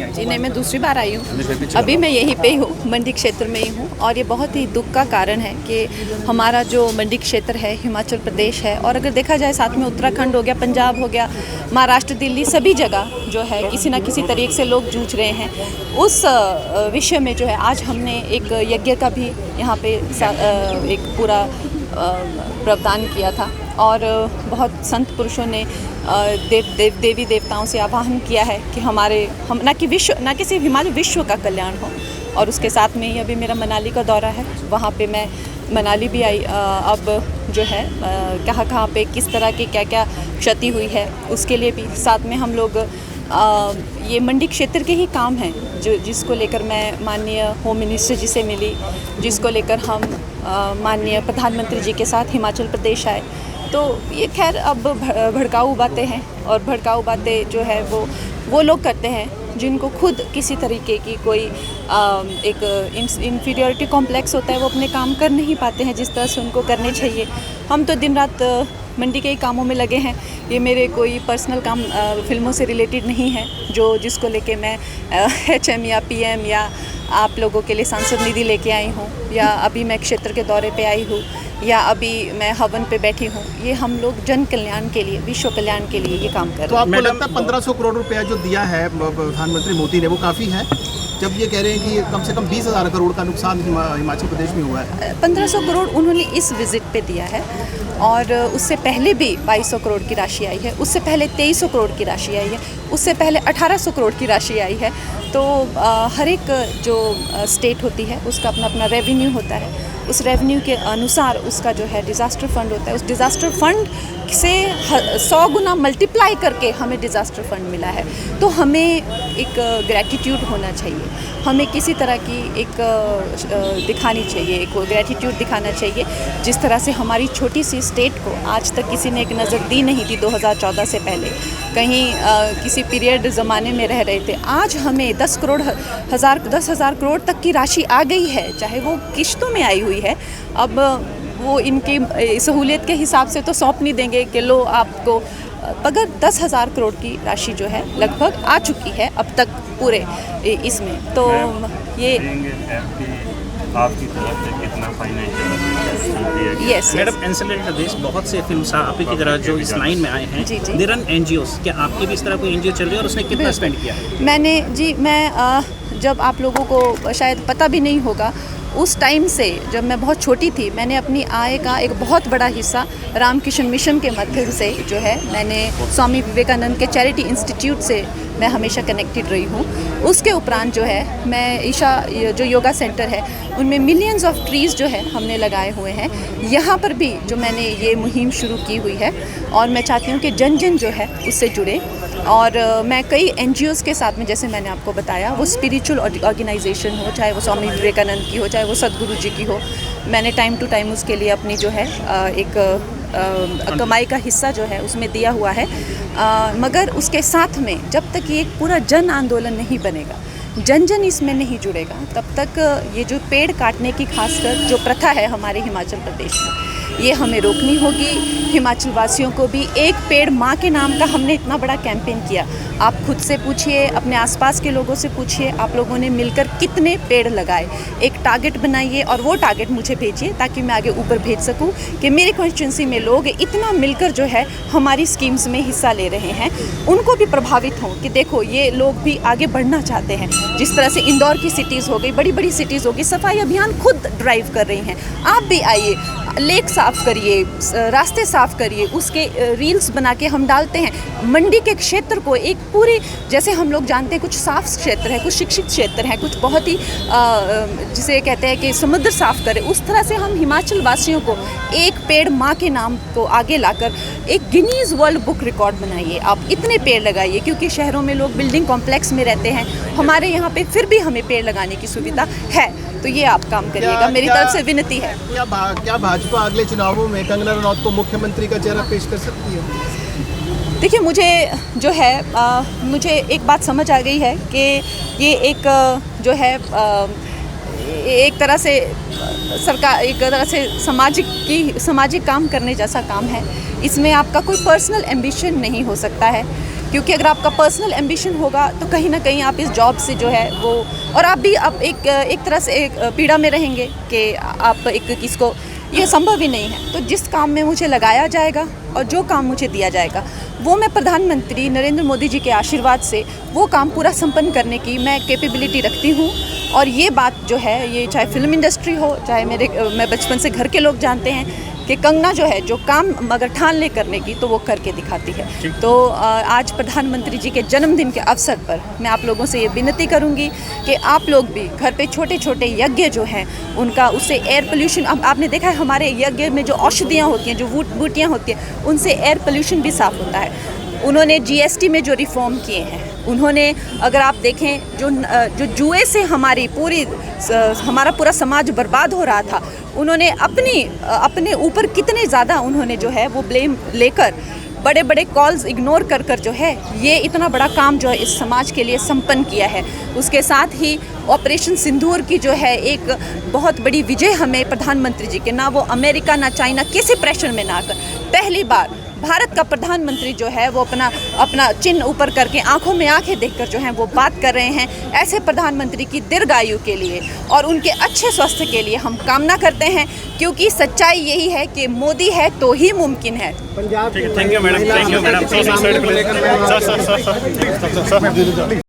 जी नहीं, मैं दूसरी बार आई हूँ। अभी मैं यहीं पे ही हूँ, मंडी क्षेत्र में ही हूँ। और ये बहुत ही दुख का कारण है कि हमारा जो मंडी क्षेत्र है हिमाचल प्रदेश है, और अगर देखा जाए साथ में उत्तराखंड हो गया, पंजाब हो गया, महाराष्ट्र, दिल्ली, सभी जगह जो है किसी न किसी तरीके से लोग जूझ रहे हैं। उस विषय में जो है आज हमने एक यज्ञ का भी यहाँ पे एक पूरा प्रावधान किया था, और बहुत संत पुरुषों ने देवी देवताओं से आह्वान किया है कि हम न कि सिर्फ हिमाचल विश्व का कल्याण हो। और उसके साथ में ही अभी मेरा मनाली का दौरा है, वहाँ पे मैं मनाली भी आई। अब जो है कहाँ पे किस तरह की क्या क्या क्षति हुई है उसके लिए भी साथ में हम लोग ये मंडी क्षेत्र के ही काम हैं जिसको लेकर मैं माननीय होम मिनिस्टर जी से मिली, जिसको लेकर हम माननीय प्रधानमंत्री जी के साथ हिमाचल प्रदेश आए। तो ये खैर अब भड़काऊ बातें हैं, और भड़काऊ बातें जो है वो लोग करते हैं जिनको खुद किसी तरीके की कोई एक इन्फीरियरिटी कॉम्प्लेक्स होता है, वो अपने काम कर नहीं पाते हैं जिस तरह से उनको करने चाहिए। हम तो दिन रात मंडी के ही कामों में लगे हैं। ये मेरे कोई पर्सनल काम फिल्मों से रिलेटेड नहीं है जिसको लेके मैं HM या PM या आप लोगों के लिए सांसद निधि लेके आई हूँ, या अभी मैं क्षेत्र के दौरे पे आई हूँ, या अभी मैं हवन पे बैठी हूँ। ये हम लोग जन कल्याण के लिए, विश्व कल्याण के लिए ये काम कर रहे हैं। तो आपको लगता है 1500 करोड़ रुपया जो दिया है प्रधानमंत्री मोदी ने वो काफ़ी है, जब ये कह रहे हैं कि कम से कम 20,000 करोड़ का नुकसान हिमाचल प्रदेश में हुआ है? 1500 करोड़ उन्होंने इस विजिट पे दिया है, और उससे पहले भी 2200 करोड़ की राशि आई है, उससे पहले 2300 करोड़ की राशि आई है, उससे पहले 1800 करोड़ की राशि आई है। तो हर एक जो स्टेट होती है उसका अपना अपना रेवेन्यू होता है, उस रेवेन्यू के अनुसार उसका जो है डिज़ास्टर फंड होता है। उस डिज़ास्टर फंड से 100 गुना मल्टीप्लाई करके हमें डिज़ास्टर फंड मिला है। तो हमें एक ग्रैटिट्यूड होना चाहिए, हमें किसी तरह की एक दिखानी चाहिए, एक ग्रैटिट्यूड दिखाना चाहिए। जिस तरह से हमारी छोटी सी स्टेट को आज तक किसी ने एक नज़र दी नहीं थी 2014 से पहले, कहीं किसी पीरियड ज़माने में रह रहे थे। आज हमें 10,000 करोड़ तक की राशि आ गई है, चाहे वो किश्तों में आई हुई है। अब वो इनकी सहूलियत के हिसाब से तो सौंप नहीं देंगे कि लो आपको, मगर 10,000 करोड़ की राशि जो है लगभग आ चुकी है अब तक पूरे इसमें। तो ये आपकी तरफ से कितना फाइनेंशियल यस मैडम, एंसेलरी प्रदेश बहुत से फिल्म आप ही की तरह जो इस लाइन में आए हैं, दे रन NGOs, क्या आपकी भी इस तरह कोई NGO चल रही है और उसने कितना स्पेंड किया है? मैं जब आप लोगों को शायद पता भी नहीं होगा, उस टाइम से जब मैं बहुत छोटी थी, मैंने अपनी आय का एक बहुत बड़ा हिस्सा रामकृष्ण मिशन के माध्यम से जो है मैंने स्वामी विवेकानंद के चैरिटी इंस्टीट्यूट से मैं हमेशा कनेक्टेड रही हूँ। उसके उपरांत जो है मैं ईशा जो योगा सेंटर है उनमें मिलियंस ऑफ ट्रीज़ जो है हमने लगाए हुए हैं। यहाँ पर भी जो मैंने ये मुहिम शुरू की हुई है, और मैं चाहती हूँ कि जन जन जो है उससे जुड़े। और मैं कई NGOs के साथ में, जैसे मैंने आपको बताया, वो स्पिरिचुअल ऑर्गेनाइजेशन हो, चाहे वो स्वामी विवेकानंद की हो, चाहे वो सदगुरु जी की हो, मैंने टाइम टू टाइम उसके लिए अपनी जो है एक कमाई का हिस्सा जो है उसमें दिया हुआ है। मगर उसके साथ में जब तक ये एक पूरा जन आंदोलन नहीं बनेगा, जन जन इसमें नहीं जुड़ेगा, तब तक ये जो पेड़ काटने की खासकर जो प्रथा है हमारे हिमाचल प्रदेश में, ये हमें रोकनी होगी। हिमाचल वासियों को भी एक पेड़ माँ के नाम का हमने इतना बड़ा कैंपेन किया। आप खुद से पूछिए, अपने आसपास के लोगों से पूछिए, आप लोगों ने मिलकर कितने पेड़ लगाए। एक टारगेट बनाइए और वो टारगेट मुझे भेजिए ताकि मैं आगे ऊपर भेज सकूं कि मेरी कॉन्स्टिट्यूंसी में लोग इतना मिलकर जो है हमारी स्कीम्स में हिस्सा ले रहे हैं, उनको भी प्रभावित हों कि देखो ये लोग भी आगे बढ़ना चाहते हैं। जिस तरह से इंदौर की सिटीज़ हो गई, बड़ी बड़ी सिटीज़ हो गई, सफाई अभियान खुद ड्राइव कर रही हैं। आप भी आइए, लेक साफ़ करिए, रास्ते साफ़ करिए, उसके रील्स बना के हम डालते हैं। मंडी के क्षेत्र को एक पूरी, जैसे हम लोग जानते हैं कुछ साफ क्षेत्र है, कुछ शिक्षित क्षेत्र है, कुछ बहुत ही जिसे कहते हैं कि समुद्र साफ़ करें, उस तरह से हम हिमाचल वासियों को एक पेड़ माँ के नाम को आगे लाकर एक गिनीज़ वर्ल्ड बुक रिकॉर्ड बनाइए। आप इतने पेड़ लगाइए, क्योंकि शहरों में लोग बिल्डिंग कॉम्प्लेक्स में रहते हैं, हमारे यहाँ पे फिर भी हमें पेड़ लगाने की सुविधा है। तो ये आप काम करिएगा, मेरी तरफ से विनती है। क्या भाजपा अगले चुनावों में कंगना रनौत को मुख्यमंत्री का चेहरा पेश कर सकती है? देखिए, मुझे जो है मुझे एक बात समझ आ गई है कि ये एक जो है एक तरह से सरकार, एक तरह से सामाजिक काम करने जैसा काम है। इसमें आपका कोई पर्सनल एम्बिशन नहीं हो सकता है, क्योंकि अगर आपका पर्सनल एम्बिशन होगा तो कहीं ना कहीं आप इस जॉब से जो है वो, और आप भी अब एक तरह से एक पीड़ा में रहेंगे कि आप एक किसको, ये संभव ही नहीं है। तो जिस काम में मुझे लगाया जाएगा और जो काम मुझे दिया जाएगा वो मैं प्रधानमंत्री नरेंद्र मोदी जी के आशीर्वाद से वो काम पूरा संपन्न करने की मैं कैपेबिलिटी रखती हूँ। और ये बात जो है, ये चाहे फिल्म इंडस्ट्री हो, चाहे मैं बचपन से घर के लोग जानते हैं कि कंगना जो है, जो काम अगर ठान ले करने की तो वो करके दिखाती है। तो आज प्रधानमंत्री जी के जन्मदिन के अवसर पर मैं आप लोगों से ये विनती करूंगी कि आप लोग भी घर पे छोटे छोटे यज्ञ जो हैं उनका, उससे एयर पोल्यूशन, आपने देखा है हमारे यज्ञ में जो औषधियाँ होती हैं, जो बूटियाँ होती हैं, उनसे एयर पोल्यूशन भी साफ़ होता है। उन्होंने जीएसटी में जो रिफॉर्म किए हैं, उन्होंने अगर आप देखें जो जुए से हमारा पूरा समाज बर्बाद हो रहा था, उन्होंने अपने ऊपर कितने ज़्यादा उन्होंने जो है वो ब्लेम लेकर बड़े बड़े कॉल्स इग्नोर कर जो है ये इतना बड़ा काम जो है इस समाज के लिए संपन्न किया है। उसके साथ ही ऑपरेशन सिंदूर की जो है एक बहुत बड़ी विजय हमें प्रधानमंत्री जी के, ना वो अमेरिका ना चाइना किसी प्रेशर में ना कर, पहली बार भारत का प्रधानमंत्री जो है वो अपना चिन्ह ऊपर करके आंखों में आंखें देखकर जो है वो बात कर रहे हैं। ऐसे प्रधानमंत्री की दीर्घायु के लिए और उनके अच्छे स्वास्थ्य के लिए हम कामना करते हैं, क्योंकि सच्चाई यही है कि मोदी है तो ही मुमकिन है। Thank you madam, thank you madam.